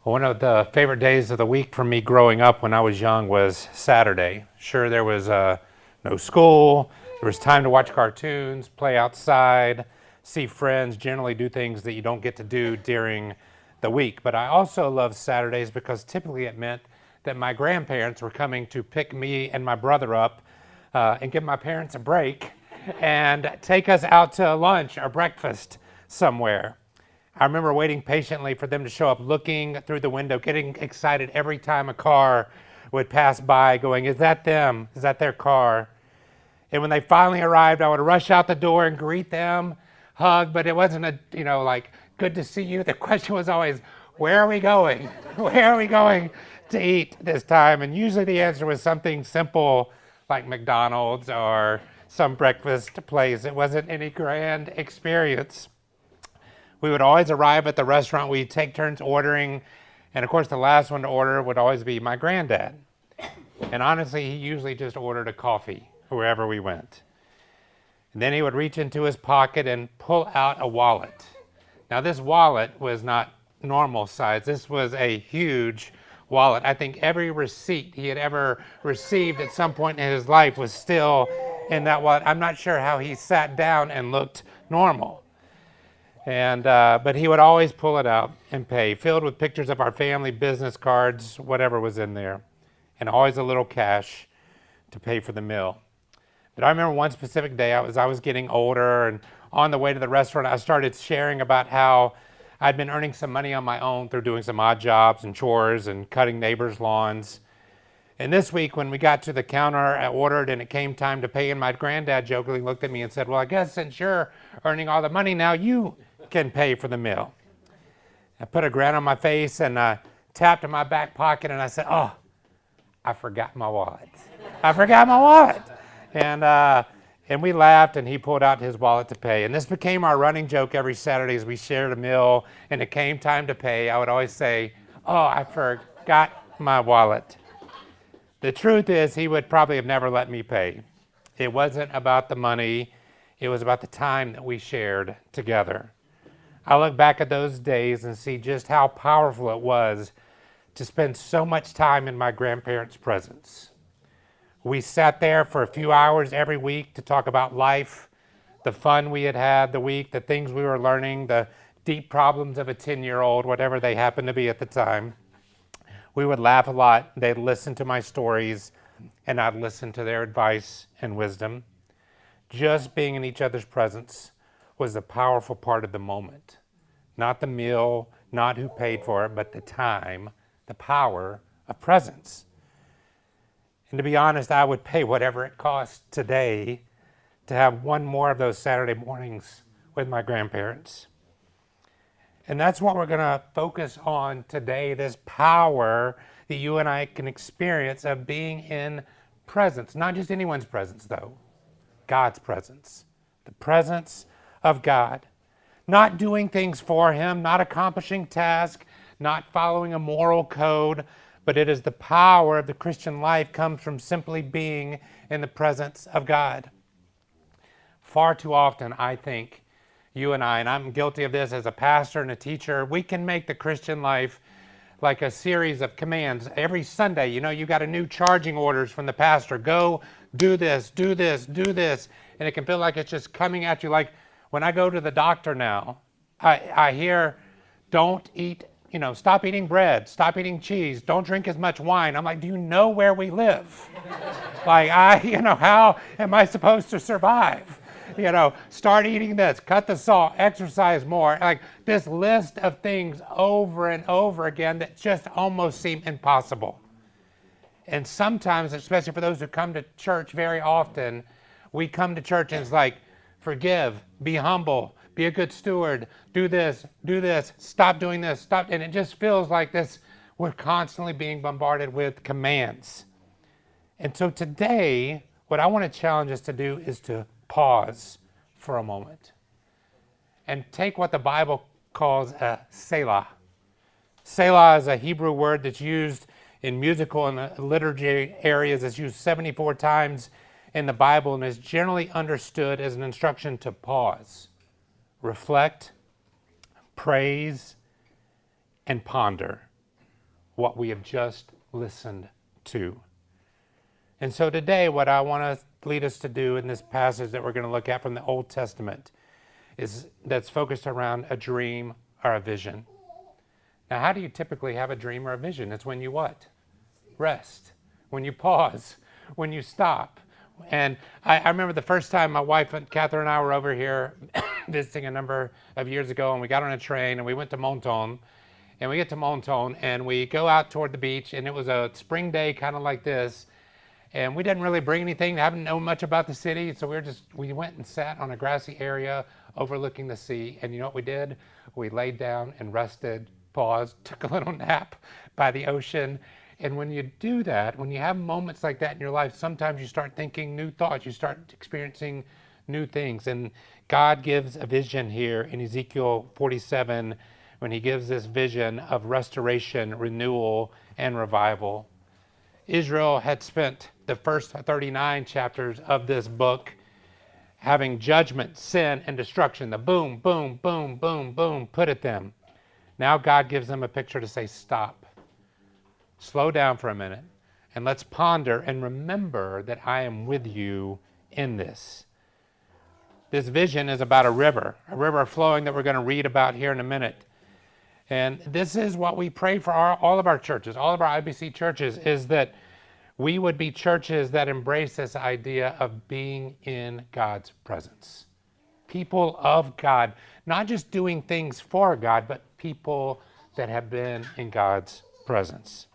One of the favorite days of the week for me growing up when I was young was Saturday. Sure, there was no school, there was time to watch cartoons, play outside, see friends, generally do things that you don't get to do during the week. But I also loved Saturdays because typically it meant that my grandparents were coming to pick me and my brother up and give my parents a break and take us out to lunch or breakfast somewhere. I remember waiting patiently for them to show up, looking through the window, getting excited every time a car would pass by, going, "Is that them? Is that their car?" And when they finally arrived, I would rush out the door and greet them, hug, but it wasn't like, "Good to see you." The question was always, "Where are we going? Where are we going to eat this time?" And usually the answer was something simple like McDonald's or some breakfast place. It wasn't any grand experience. We would always arrive at the restaurant. We'd take turns ordering. And of course, the last one to order would always be my granddad. And honestly, he usually just ordered a coffee wherever we went. And then he would reach into his pocket and pull out a wallet. Now, this wallet was not normal size. This was a huge wallet. I think every receipt he had ever received at some point in his life was still in that wallet. I'm not sure how he sat down and looked normal. But he would always pull it out and pay, filled with pictures of our family, business cards, whatever was in there, and always a little cash to pay for the meal. But I remember one specific day, I was getting older, and on the way to the restaurant, I started sharing about how I'd been earning some money on my own through doing some odd jobs and chores and cutting neighbors' lawns. And this week, when we got to the counter, I ordered, and it came time to pay, and my granddad jokingly looked at me and said, "Well, I guess since you're earning all the money now, you can pay for the meal." I put a grin on my face and tapped in my back pocket, and I said, "Oh, I forgot my wallet. I forgot my wallet." And we laughed, and he pulled out his wallet to pay. And this became our running joke every Saturday as we shared a meal, and it came time to pay. I would always say, "Oh, I forgot my wallet." The truth is, he would probably have never let me pay. It wasn't about the money. It was about the time that we shared together. I look back at those days and see just how powerful it was to spend so much time in my grandparents' presence. We sat there for a few hours every week to talk about life, the fun we had had the week, the things we were learning, the deep problems of a 10-year-old, whatever they happened to be at the time. We would laugh a lot. They'd listen to my stories, and I'd listen to their advice and wisdom. Just being in each other's presence was a powerful part of the moment. Not the meal, not who paid for it, but the time, the power of presence. And to be honest, I would pay whatever it costs today to have one more of those Saturday mornings with my grandparents. And that's what we're going to focus on today, this power that you and I can experience of being in presence. Not just anyone's presence, though. God's presence. The presence of God. Not doing things for him, not accomplishing tasks, not following a moral code, but it is the power of the Christian life comes from simply being in the presence of God. Far too often, I think, you and I'm guilty of this as a pastor and a teacher, we can make the Christian life like a series of commands. Every Sunday, you got a new charging orders from the pastor. Go do this, do this, do this. And it can feel like it's just coming at you. Like when I go to the doctor now, I hear, don't eat, stop eating bread, stop eating cheese, don't drink as much wine. I'm like, do you know where we live? Like, how am I supposed to survive? Start eating this, cut the salt, exercise more. Like this list of things over and over again that just almost seem impossible. And sometimes, especially for those who come to church very often, we come to church and it's like, forgive, be humble, be a good steward, do this, stop doing this, stop. And it just feels like this, we're constantly being bombarded with commands. And so today, what I want to challenge us to do is to pause for a moment and take what the Bible calls a Selah. Selah is a Hebrew word that's used in musical and liturgy areas. It's used 74 times in the Bible and is generally understood as an instruction to pause, reflect, praise, and ponder. what we have just listened to. And so today, what I want to lead us to do in this passage that we're going to look at from the Old Testament is that's focused around a dream or a vision. Now, how do you typically have a dream or a vision? It's when you what? Rest. When you pause. When you stop. And I remember the first time my wife, Catherine, and I were over here visiting a number of years ago, and we got on a train and we went to Monton. And we get to Monton and we go out toward the beach, and it was a spring day kind of like this. And we didn't really bring anything, haven't known much about the city, so we went and sat on a grassy area overlooking the sea. And you know what we did? We laid down and rested, paused, took a little nap by the ocean. And when you do that, when you have moments like that in your life, sometimes you start thinking new thoughts, you start experiencing new things. And God gives a vision here in Ezekiel 47 when he gives this vision of restoration, renewal, and revival. Israel had spent the first 39 chapters of this book having judgment, sin, and destruction. The boom, boom, boom, boom, boom, put at them. Now God gives them a picture to say, stop. Slow down for a minute, and let's ponder and remember that I am with you in this. This vision is about a river flowing that we're going to read about here in a minute. And this is what we pray for all of our churches, all of our IBC churches, is that we would be churches that embrace this idea of being in God's presence. People of God, not just doing things for God, but people that have been in God's presence.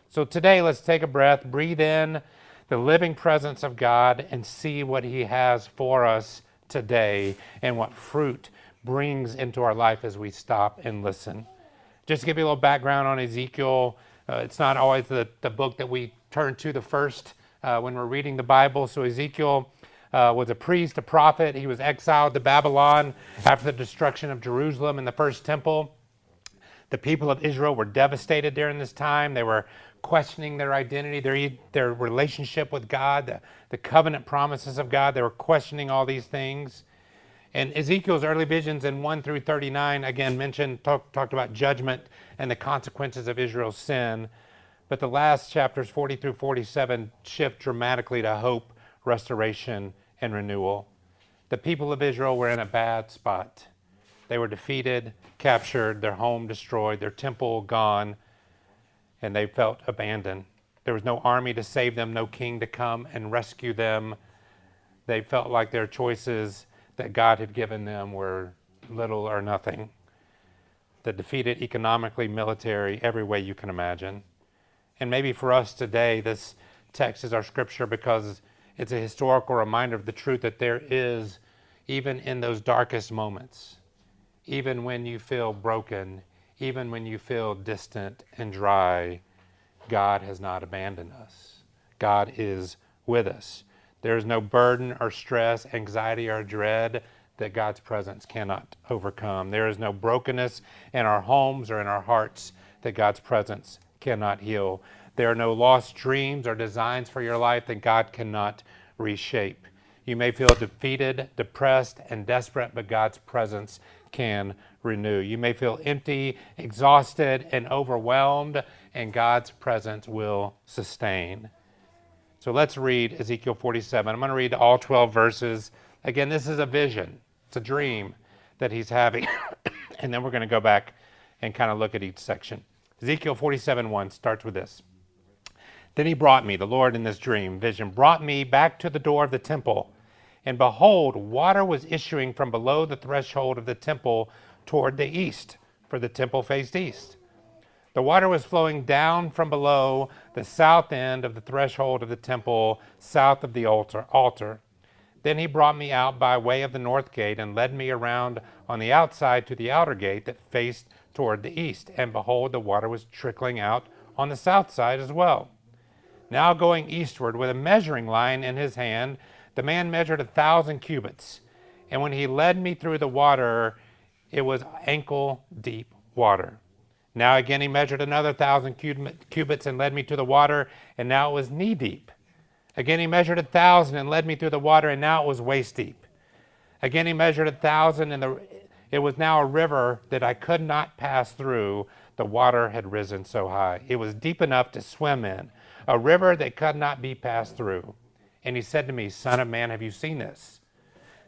So today, let's take a breath, breathe in the living presence of God, and see what he has for us today and what fruit brings into our life as we stop and listen. Just to give you a little background on Ezekiel, it's not always the book that we turn to the first when we're reading the Bible. So Ezekiel was a priest, a prophet. He was exiled to Babylon after the destruction of Jerusalem and the first temple. The people of Israel were devastated during this time. They were questioning their identity, their relationship with God, the covenant promises of God. They were questioning all these things. And Ezekiel's early visions in 1 through 39, again, talked about judgment and the consequences of Israel's sin. But the last chapters, 40 through 47, shift dramatically to hope, restoration, and renewal. The people of Israel were in a bad spot. They were defeated, captured, their home destroyed, their temple gone, and they felt abandoned. There was no army to save them, no king to come and rescue them. They felt like their choices that God had given them were little or nothing. The defeated economically, military, every way you can imagine. And maybe for us today, this text is our scripture because it's a historical reminder of the truth that there is, even in those darkest moments, even when you feel broken, even when you feel distant and dry, God has not abandoned us. God is with us. There is no burden or stress, anxiety or dread that God's presence cannot overcome. There is no brokenness in our homes or in our hearts that God's presence cannot heal. There are no lost dreams or designs for your life that God cannot reshape. You may feel defeated, depressed, and desperate, but God's presence can renew. You may feel empty, exhausted, and overwhelmed, and God's presence will sustain. So let's read Ezekiel 47. I'm going to read all 12 verses. Again, this is a vision. It's a dream that he's having. And then we're going to go back and kind of look at each section. Ezekiel 47:1 starts with this. Then he brought me, the Lord in this dream vision, brought me back to the door of the temple. And behold, water was issuing from below the threshold of the temple toward the east, for the temple faced east. The water was flowing down from below the south end of the threshold of the temple, south of the altar. Then he brought me out by way of the north gate and led me around on the outside to the outer gate that faced toward the east. And behold, the water was trickling out on the south side as well. Now going eastward with a measuring line in his hand, the man measured 1,000 cubits. And when he led me through the water, it was ankle-deep water. Now again he measured another 1,000 cubits and led me to the water, and now it was knee-deep. Again he measured 1,000 and led me through the water, and now it was waist-deep. Again he measured 1,000, and it was now a river that I could not pass through, the water had risen so high. It was deep enough to swim in, a river that could not be passed through. And he said to me, Son of man, have you seen this?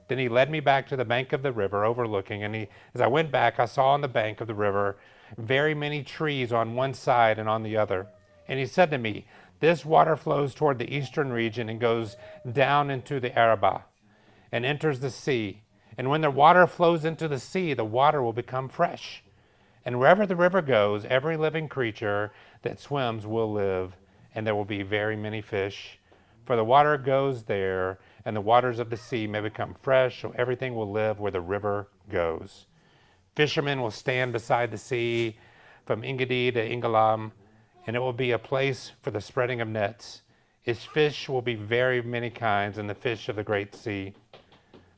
Then he led me back to the bank of the river overlooking, and as I went back, I saw on the bank of the river very many trees on one side and on the other. And he said to me, this water flows toward the eastern region and goes down into the Arabah and enters the sea. And when the water flows into the sea, the water will become fresh. And wherever the river goes, every living creature that swims will live, and there will be very many fish. For the water goes there, and the waters of the sea may become fresh, so everything will live where the river goes. Fishermen will stand beside the sea from Engedi to Engalam, and it will be a place for the spreading of nets. Its fish will be very many kinds, and the fish of the great sea.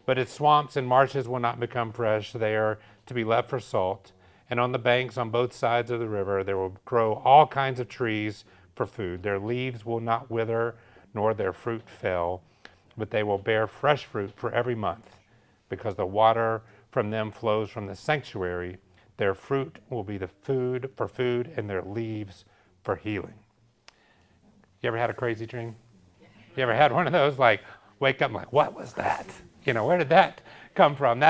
But its swamps and marshes will not become fresh. They are to be left for salt. And on the banks on both sides of the river there will grow all kinds of trees for food. Their leaves will not wither, nor their fruit fail, but they will bear fresh fruit for every month, because the water from them flows from the sanctuary. Their fruit will be the food for food, and their leaves for healing. You ever had a crazy dream? You ever had one of those, like, wake up like, what was that? Where did that come from?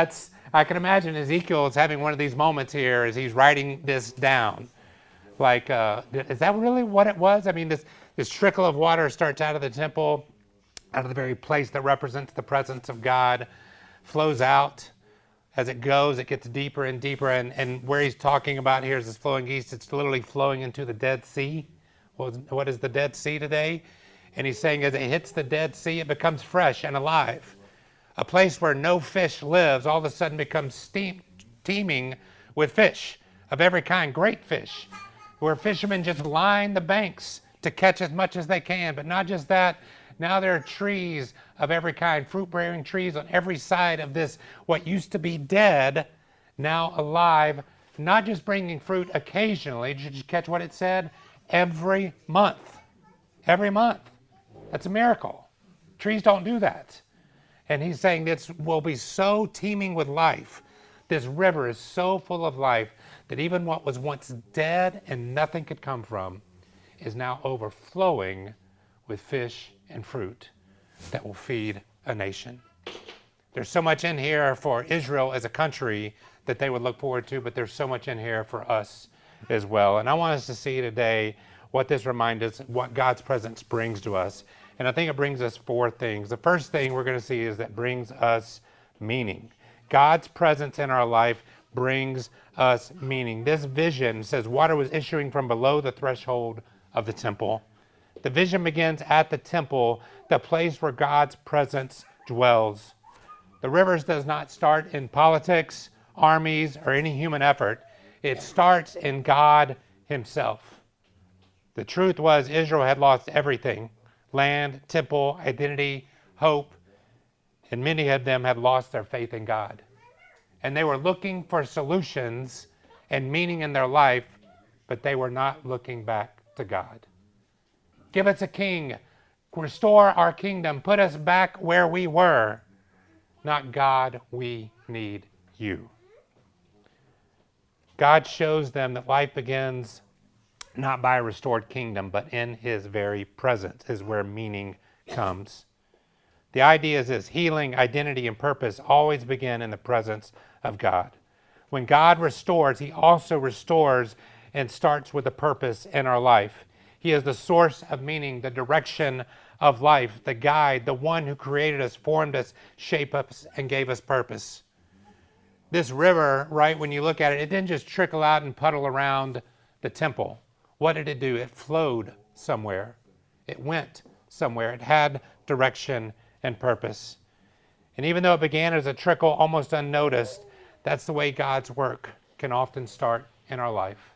I can imagine Ezekiel is having one of these moments here as he's writing this down. Like, is that really what it was? I mean, this trickle of water starts out of the temple, out of the very place that represents the presence of God, flows out. As it goes, it gets deeper and deeper, and where he's talking about here is this flowing east. It's literally flowing into the Dead Sea. What is the Dead Sea today? And he's saying as it hits the Dead Sea, it becomes fresh and alive. A place where no fish lives all of a sudden becomes teeming with fish of every kind, great fish, where fishermen just line the banks to catch as much as they can. But not just that, now there are trees of every kind, fruit-bearing trees on every side of this, what used to be dead, now alive, not just bringing fruit occasionally. Did you catch what it said? Every month. Every month. That's a miracle. Trees don't do that. And he's saying this will be so teeming with life. This river is so full of life that even what was once dead and nothing could come from is now overflowing with fish and fruit that will feed a nation. There's so much in here for Israel as a country that they would look forward to, but there's so much in here for us as well. And I want us to see today what this reminds us, what God's presence brings to us. And I think it brings us four things. The first thing we're going to see is that brings us meaning. God's presence in our life brings us meaning. This vision says water was issuing from below the threshold of the temple. The vision begins at the temple, the place where God's presence dwells. The rivers does not start in politics, armies, or any human effort. It starts in God himself. The truth was Israel had lost everything: land, temple, identity, hope, and many of them had lost their faith in God. And they were looking for solutions and meaning in their life, but they were not looking back to God. Give us a king, restore our kingdom, put us back where we were. Not God, we need you. God shows them that life begins not by a restored kingdom, but in his very presence is where meaning comes. The idea is this: healing, identity, and purpose always begin in the presence of God. When God restores, he also restores and starts with a purpose in our life. He is the source of meaning, the direction of life, the guide, the one who created us, formed us, shaped us, and gave us purpose. This river, right, when you look at it, it didn't just trickle out and puddle around the temple. What did it do? It flowed somewhere. It went somewhere. It had direction and purpose. And even though it began as a trickle, almost unnoticed, that's the way God's work can often start in our life.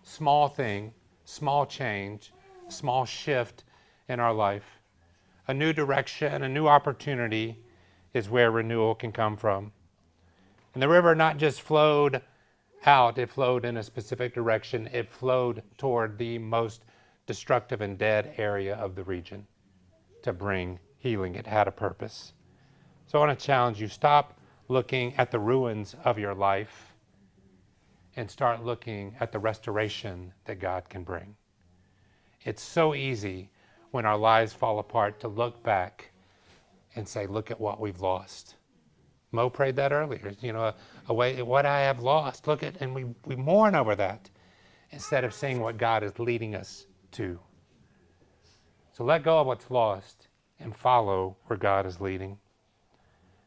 Small thing, small change, small shift in our life. A new direction, a new opportunity is where renewal can come from. And the river not just flowed out, it flowed in a specific direction. It flowed toward the most destructive and dead area of the region to bring healing. It had a purpose. So I want to challenge you, stop looking at the ruins of your life and start looking at the restoration that God can bring. It's so easy when our lives fall apart to look back and say, look at what we've lost. Mo prayed that earlier, what I have lost. Look at, and we mourn over that instead of seeing what God is leading us to. So let go of what's lost and follow where God is leading.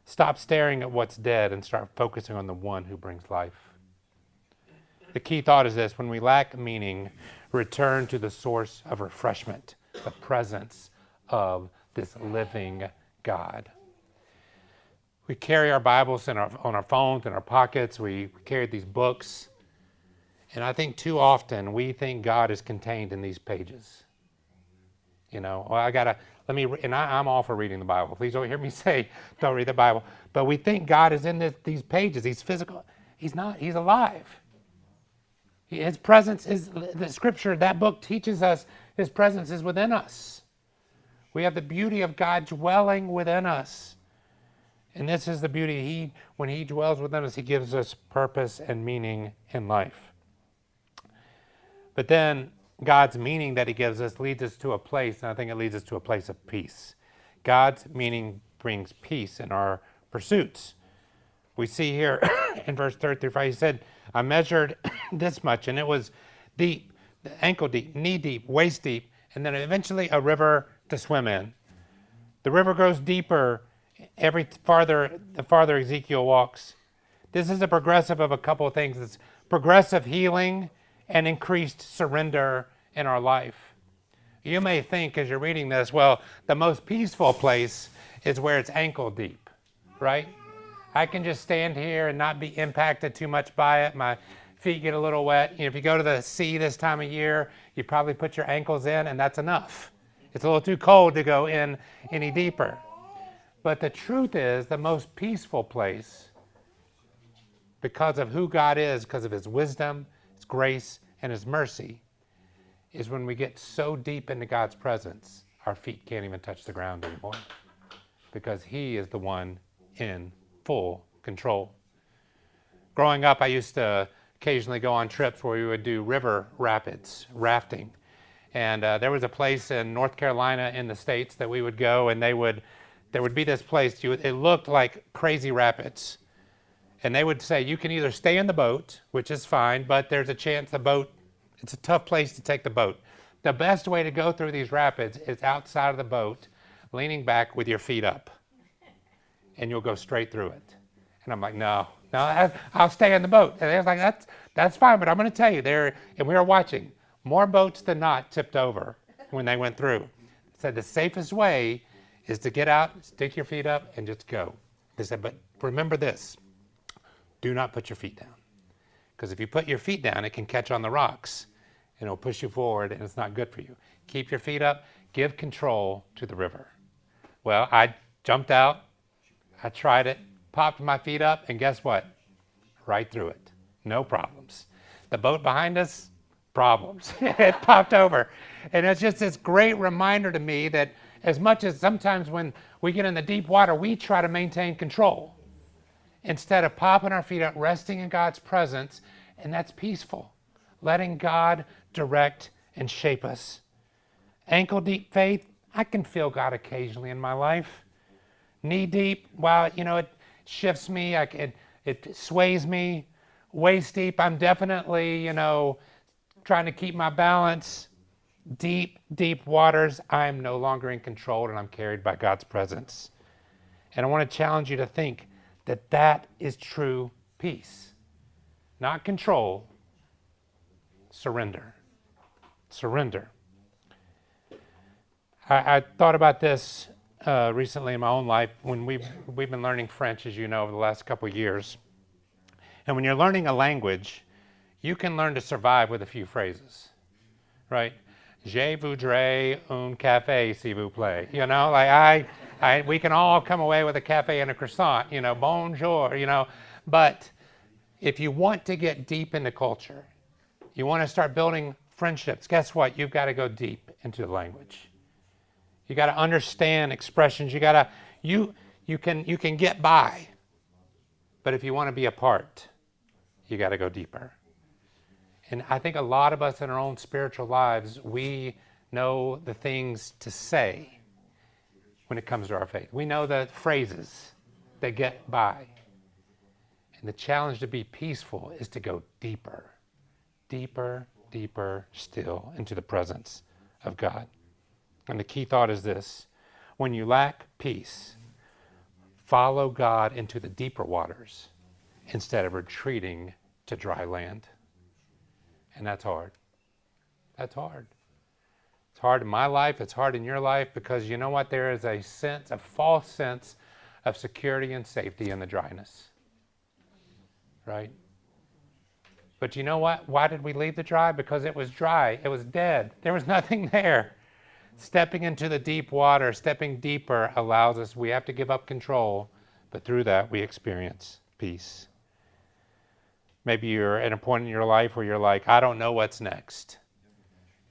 Stop staring at what's dead and start focusing on the one who brings life. The key thought is this: when we lack meaning, return to the source of refreshment, the presence of this living God. We carry our Bibles on our phones, in our pockets. We carry these books. And I think too often we think God is contained in these pages. I'm all for reading the Bible. Please don't hear me say, don't read the Bible. But we think God is in these pages. He's physical. He's not. He's alive. His presence is, the scripture, that book teaches us his presence is within us. We have the beauty of God dwelling within us. And this is the beauty. When he dwells within us, he gives us purpose and meaning in life. But then God's meaning that he gives us leads us to a place, and I think it leads us to a place of peace. God's meaning brings peace in our pursuits. We see here in verse 35, he said, I measured this much, and it was deep, ankle deep, knee deep, waist deep, and then eventually a river to swim in. The river grows deeper the farther Ezekiel walks. This is a progressive of a couple of things. It's progressive healing and increased surrender in our life. You may think as you're reading this, well, the most peaceful place is where it's ankle deep, right? I can just stand here and not be impacted too much by it. My feet get a little wet. If you go to the sea this time of year, you probably put your ankles in and that's enough. It's a little too cold to go in any deeper. But the truth is, the most peaceful place, because of who God is, because of his wisdom, his grace, and his mercy, is when we get so deep into God's presence, our feet can't even touch the ground anymore. Because he is the one in full control. Growing up, I used to occasionally go on trips where we would do river rapids, rafting. And there was a place in North Carolina in the States that we would go, and there would be this place, it looked like crazy rapids. And they would say, you can either stay in the boat, which is fine, but there's a chance it's a tough place to take the boat. The best way to go through these rapids is outside of the boat, leaning back with your feet up. And you'll go straight through it. And I'm like, no, I'll stay in the boat. And they was like, that's fine, but I'm going to tell you, and we were watching, more boats than not tipped over when they went through. They said the safest way is to get out, stick your feet up, and just go. They said, but remember this, do not put your feet down. Because if you put your feet down, it can catch on the rocks, and it'll push you forward, and it's not good for you. Keep your feet up, give control to the river. Well, I jumped out, I tried it, popped my feet up, and guess what? Right through it. No problems. The boat behind us, problems. It popped over. And it's just this great reminder to me that as much as sometimes when we get in the deep water, we try to maintain control instead of popping our feet up, resting in God's presence, and that's peaceful. Letting God direct and shape us. Ankle deep faith, I can feel God occasionally in my life. Knee deep, while it shifts me, it sways me. Waist deep, I'm definitely, trying to keep my balance. Deep, deep waters, I'm no longer in control and I'm carried by God's presence. And I want to challenge you to think that is true peace. Not control, surrender. Surrender. I thought about this recently in my own life when we've been learning French, as you know, over the last couple of years. And when you're learning a language, you can learn to survive with a few phrases, right? Je voudrais un café, s'il vous plaît. We can all come away with a cafe and a croissant, bonjour, But if you want to get deep into culture, you want to start building friendships, guess what? You've got to go deep into the language. You got to understand expressions. You can get by. But if you want to be a part, you got to go deeper. And I think a lot of us in our own spiritual lives, we know the things to say when it comes to our faith. We know the phrases that get by. And the challenge to be peaceful is to go deeper, deeper, deeper still into the presence of God. And the key thought is this: when you lack peace, follow God into the deeper waters instead of retreating to dry land. And that's hard. That's hard. It's hard in my life. It's hard in your life, because you know what? There is a sense, a false sense of security and safety in the dryness. Right? But you know what? Why did we leave the dry? Because it was dry. It was dead. There was nothing there. Stepping into the deep water, stepping deeper allows us, we have to give up control, but through that we experience peace. Maybe you're at a point in your life where you're like, I don't know what's next.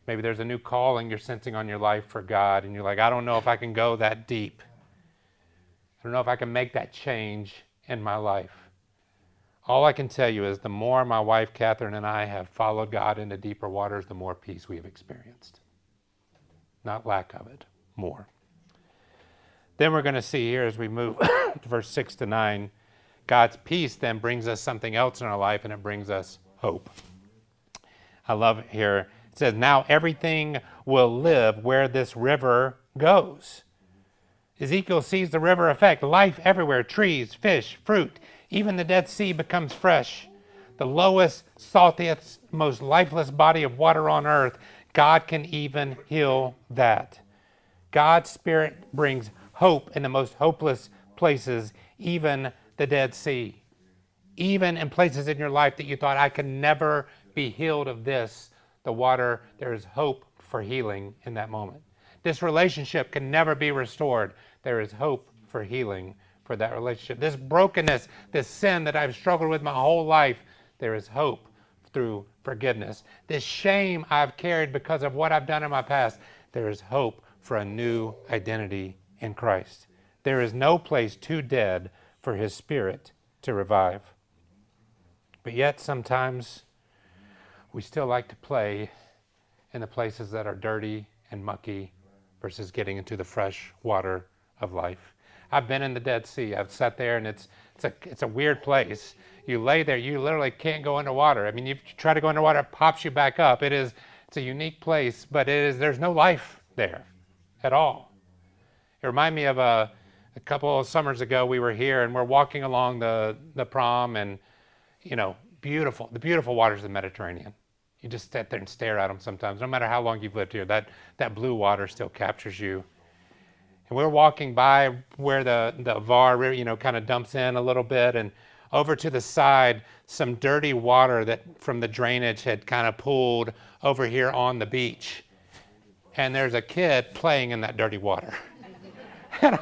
Maybe there's a new calling you're sensing on your life for God, and you're like, I don't know if I can go that deep. I don't know if I can make that change in my life. All I can tell you is the more my wife, Catherine, and I have followed God into deeper waters, the more peace we have experienced. Not lack of it, more. Then we're going to see here as we move to verse 6 to 9, God's peace then brings us something else in our life, and it brings us hope. I love it here. It says, now everything will live where this river goes. Ezekiel sees the river affect life everywhere: trees, fish, fruit. Even the Dead Sea becomes fresh. The lowest, saltiest, most lifeless body of water on earth, God can even heal that. God's Spirit brings hope in the most hopeless places, even the Dead Sea. Even in places in your life that you thought, I can never be healed of this, the water, there is hope for healing in that moment. This relationship can never be restored. There is hope for healing for that relationship. This brokenness, this sin that I've struggled with my whole life, there is hope through forgiveness. This shame I've carried because of what I've done in my past, there is hope for a new identity in Christ. There is no place too dead for His Spirit to revive. But yet sometimes we still like to play in the places that are dirty and mucky versus getting into the fresh water of life. I've been in the Dead Sea. I've sat there, and it's a weird place. You lay there, you literally can't go underwater. I mean, you try to go underwater, it pops you back up. It's a unique place, but there's no life there at all. It reminded me of a couple of summers ago. We were here, and we're walking along the prom, and the beautiful waters of the Mediterranean. You just sit there and stare at them sometimes. No matter how long you've lived here, that blue water still captures you. And we're walking by where the Var River, kind of dumps in a little bit, and over to the side, some dirty water that from the drainage had kind of pooled over here on the beach. And there's a kid playing in that dirty water. And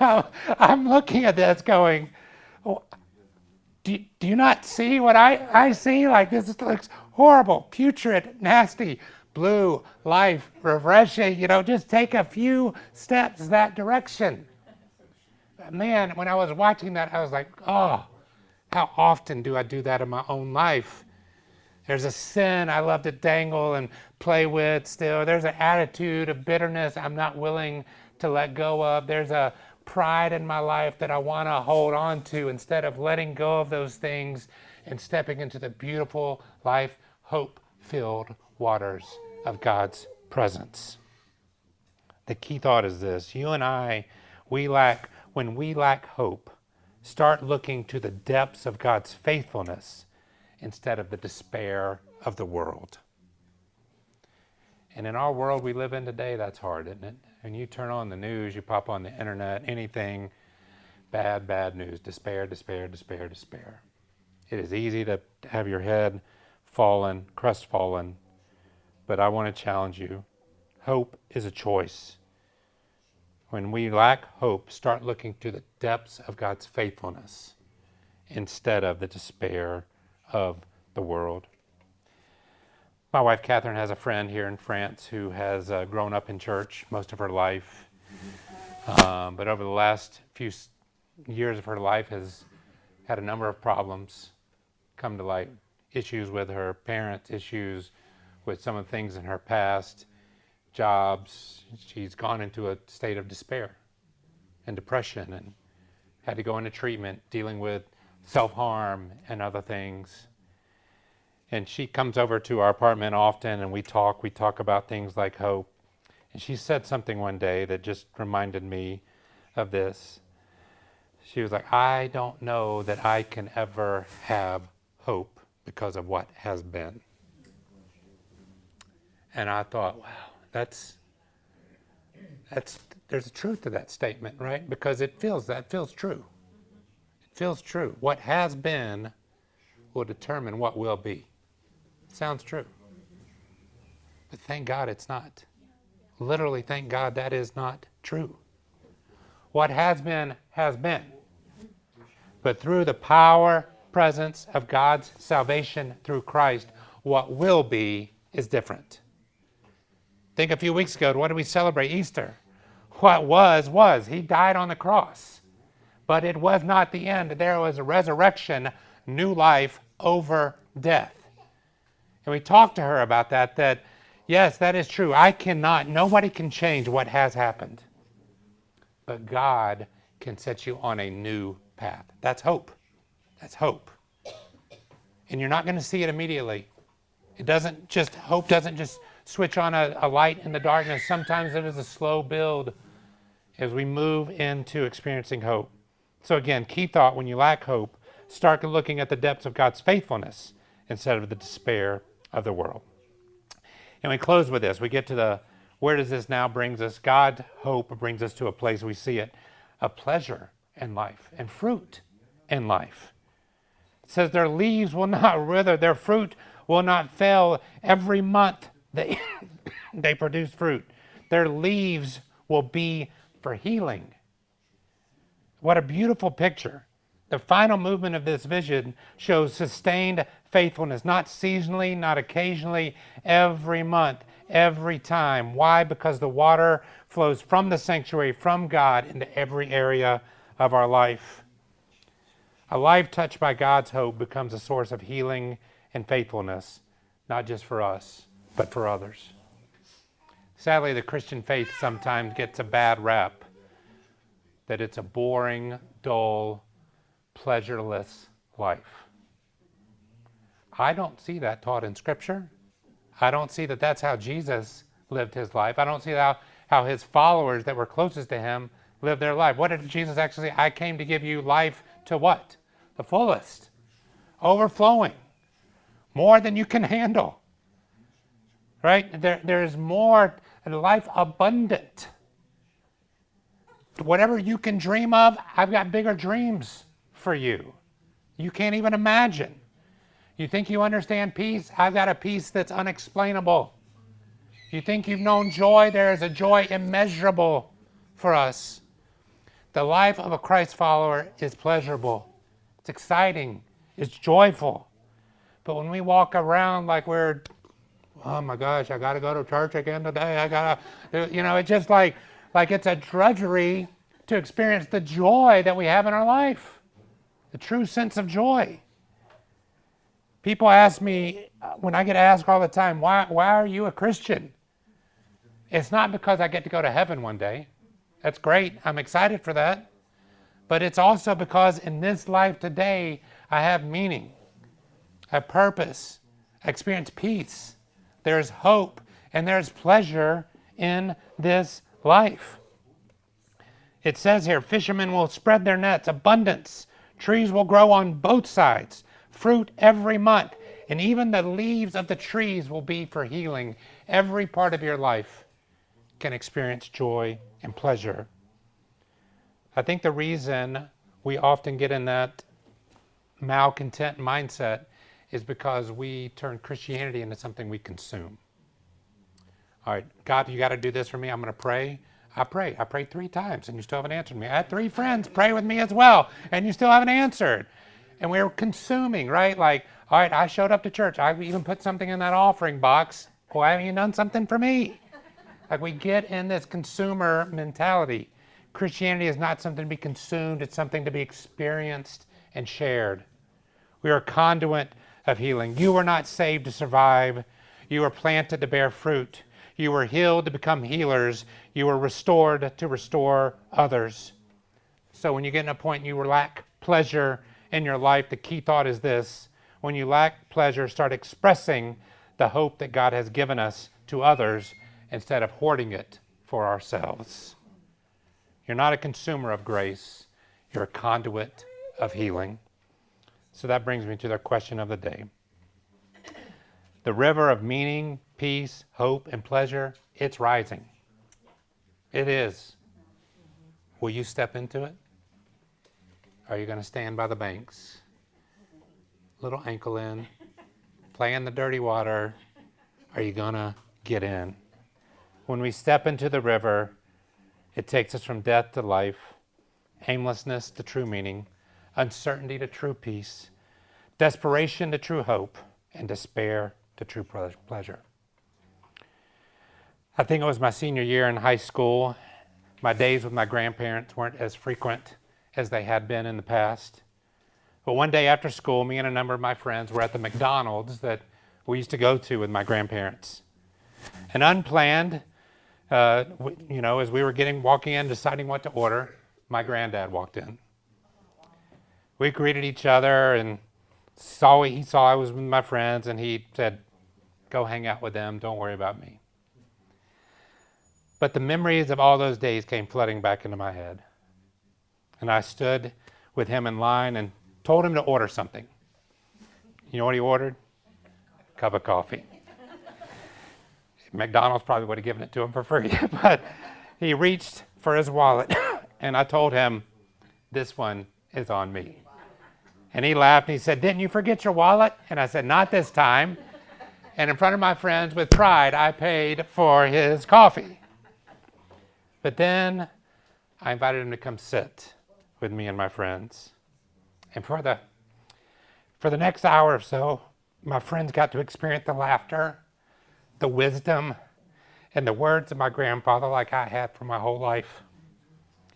I'm looking at this going, oh, do you not see what I see? Like, this looks horrible, putrid, nasty, blue, life, refreshing. Just take a few steps that direction. But man, when I was watching that, I was like, oh, how often do I do that in my own life? There's a sin I love to dangle and play with still. There's an attitude of bitterness I'm not willing to let go of. There's a pride in my life that I want to hold on to instead of letting go of those things and stepping into the beautiful life, hope-filled waters of God's presence. The key thought is this: you and I, when we lack hope, start looking to the depths of God's faithfulness instead of the despair of the world. And in our world we live in today, that's hard, isn't it? When you turn on the news, you pop on the internet, anything, bad news, despair, despair, despair, despair. It is easy to have your head fallen, crestfallen, but I want to challenge you. Hope is a choice. When we lack hope, start looking to the depths of God's faithfulness instead of the despair of the world. My wife, Catherine, has a friend here in France who has grown up in church most of her life, but over the last few years of her life has had a number of problems come to light. Issues with her parents, issues with some of the things in her past, jobs. She's gone into a state of despair and depression and had to go into treatment, dealing with self-harm and other things. And she comes over to our apartment often, and we talk about things like hope. And she said something one day that just reminded me of this. She was like, I don't know that I can ever have hope because of what has been. And I thought, wow, that's there's a truth to that statement, right? Because it feels true. It feels true. What has been will determine what will be. It sounds true. But thank God it's not. Literally, thank God that is not true. What has been, has been. But through the power, presence of God's salvation through Christ, what will be is different. Think a few weeks ago, what did we celebrate? Easter. What was. He died on the cross. But it was not the end. There was a resurrection, new life over death. And we talked to her about that yes, that is true. Nobody can change what has happened. But God can set you on a new path. That's hope. That's hope. And you're not going to see it immediately. Hope doesn't just switch on a light in the darkness. Sometimes it is a slow build as we move into experiencing hope. So again, key thought: when you lack hope, start looking at the depths of God's faithfulness instead of the despair of the world. And we close with this. We get to where does this now brings us? God, hope brings us to a place we see it, a pleasure in life and fruit in life. It says their leaves will not wither, their fruit will not fail. Every month they produce fruit. Their leaves will be for healing. What a beautiful picture. The final movement of this vision shows sustained faithfulness, not seasonally, not occasionally, every month, every time. Why? Because the water flows from the sanctuary, from God, into every area of our life. A life touched by God's hope becomes a source of healing and faithfulness, not just for us, but for others. Sadly, the Christian faith sometimes gets a bad rap, that it's a boring, dull, pleasureless life. I don't see that taught in Scripture. I don't see that that's how Jesus lived his life. I don't see how his followers that were closest to him lived their life. What did Jesus actually say? I came to give you life to what? The fullest. Overflowing. More than you can handle. Right? There is more, life abundant. Whatever you can dream of, I've got bigger dreams for you. You can't even imagine. You think you understand peace? I've got a peace that's unexplainable. You think you've known joy? There is a joy immeasurable for us. The life of a Christ follower is pleasurable. It's exciting. It's joyful. But when we walk around like we're, oh my gosh, I got to go to church again today. It's just like it's a drudgery to experience the joy that we have in our life. The true sense of joy. People ask me, when I get asked all the time, why are you a Christian? It's not because I get to go to heaven one day. That's great. I'm excited for that. But it's also because in this life today, I have meaning, I have purpose, I experience peace. There's hope and there's pleasure in this life. It says here, fishermen will spread their nets, abundance. Trees will grow on both sides, fruit every month, and even the leaves of the trees will be for healing. Every part of your life can experience joy and pleasure. I think the reason we often get in that malcontent mindset is because we turn Christianity into something we consume. All right, God, you got to do this for me. I'm going to pray. I prayed 3 times and you still haven't answered me. I had 3 friends pray with me as well and you still haven't answered. And we're consuming, right? Like, all right, I showed up to church. I even put something in that offering box. Why haven't you done something for me? Like, we get in this consumer mentality. Christianity is not something to be consumed. It's something to be experienced and shared. We are a conduit of healing. You were not saved to survive. You were planted to bear fruit. You were healed to become healers. You were restored to restore others. So when you get in a point you lack pleasure in your life, the key thought is this: when you lack pleasure, start expressing the hope that God has given us to others instead of hoarding it for ourselves. You're not a consumer of grace. You're a conduit of healing. So that brings me to the question of the day. The river of meaning, peace, hope, and pleasure, it's rising. It is. Will you step into it? Are you going to stand by the banks? Little ankle in, play in the dirty water. Are you going to get in? When we step into the river, it takes us from death to life, aimlessness to true meaning, uncertainty to true peace, desperation to true hope, and despair to true pleasure. I think it was my senior year in high school. My days with my grandparents weren't as frequent as they had been in the past. But one day after school, me and a number of my friends were at the McDonald's that we used to go to with my grandparents. And unplanned, as we were walking in, deciding what to order, my granddad walked in. We greeted each other, and he saw I was with my friends, and he said, "Go hang out with them, don't worry about me." But the memories of all those days came flooding back into my head. And I stood with him in line and told him to order something. You know what he ordered? A cup of coffee. McDonald's probably would have given it to him for free, but he reached for his wallet, and I told him, "This one is on me." And he laughed, and he said, "Didn't you forget your wallet?" And I said, "Not this time." And in front of my friends, with pride, I paid for his coffee. But then I invited him to come sit with me and my friends. And for the next hour or so, my friends got to experience the laughter, the wisdom, and the words of my grandfather like I had for my whole life.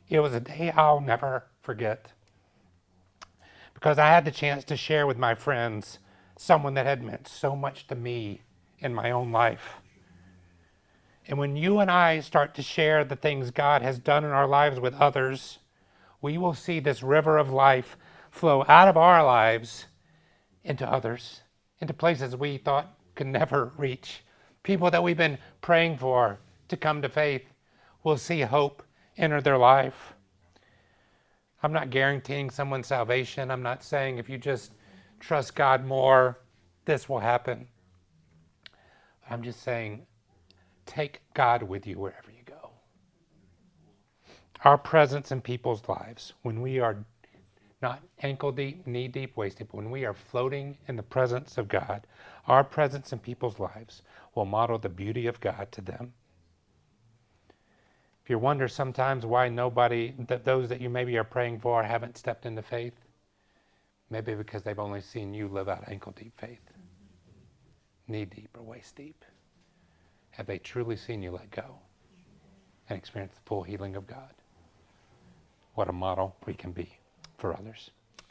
It was a day I'll never forget, because I had the chance to share with my friends someone that had meant so much to me in my own life. And when you and I start to share the things God has done in our lives with others, we will see this river of life flow out of our lives into others, into places we thought could never reach. People that we've been praying for to come to faith will see hope enter their life. I'm not guaranteeing someone's salvation. I'm not saying if you just trust God more, this will happen. I'm just saying, take God with you wherever you go. Our presence in people's lives, when we are not ankle deep, knee deep, waist deep, when we are floating in the presence of God, our presence in people's lives will model the beauty of God to them. If you wonder sometimes why those that you maybe are praying for haven't stepped into faith, maybe because they've only seen you live out ankle deep faith, knee deep or waist deep. Have they truly seen you let go and experience the full healing of God? What a model we can be for others.